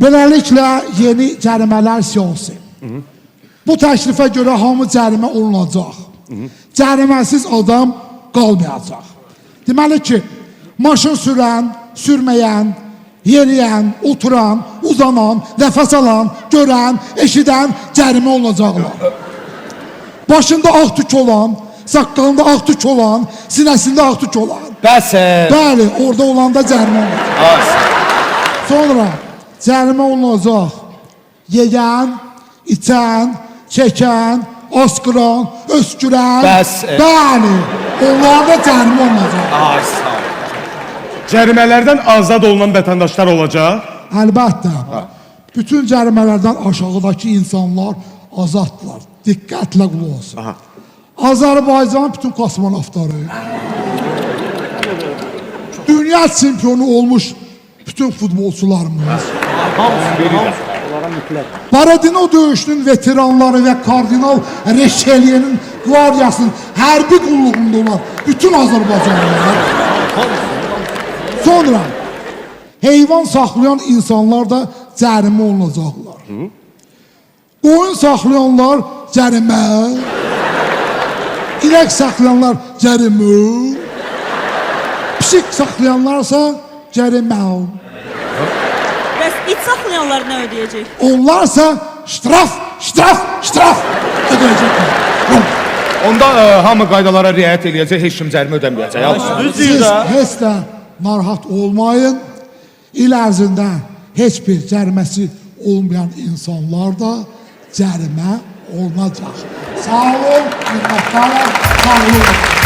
Beləliklə yeni cərimələr siyasi. Bu təklifə görə hamı cərimə olunacaq. Cəriməsiz adam qalmayacaq. Deməli ki, maşın sürən, sürməyən, yeriyən, oturan, uzanan, nəfəs alan, görən, eşidən cərimə olacaqlar. Başında ağ tük olan, saqqalında ağ tük olan, sinəsində ağ tük olan. Bəli, orada olanda cərimə olacaq. Sonra cərimə olunacaq. Yeyən, içən, çəkən, askıran, öskürən. Bəli, onlarda cərimə olacaq. Cərimələrdən azad olunan vətəndaşlar olacaq? Əlbəttə. Bütün cərimələrdən aşağıdakı insanlar azaddılar. Diqqətlə qulaq olsun. Azərbaycan bütün kosmonavtları, dünya çempionu olmuş bütün futbolçularımız, Baradino döyüşünün veteranları və kardinal Reşeliye'nin qvardiyasının hərbi qulluğunda olan bütün Azərbaycanlılar. Sonra heyvan saxlayan insanlar da cərimə olunacaqlar. Qoyun saxlayanlar cərimə, İrək saxlayanlar cərimə, pişik saxlayanlarsa cərimə. Bəs it saxlayanlar nə ödəyəcək? Onlarsa ştraf ödəyəcəklər. Onda hamı qaydalara riayət eləyəcək, heç kim cərimə ödəməyəcək. Siz heç də narahat olmayın. İl ərzində heç bir cəriməsi olmayan insanlar da cərimə olunacaq. Sağ olun, minnətdarım, sağ olun.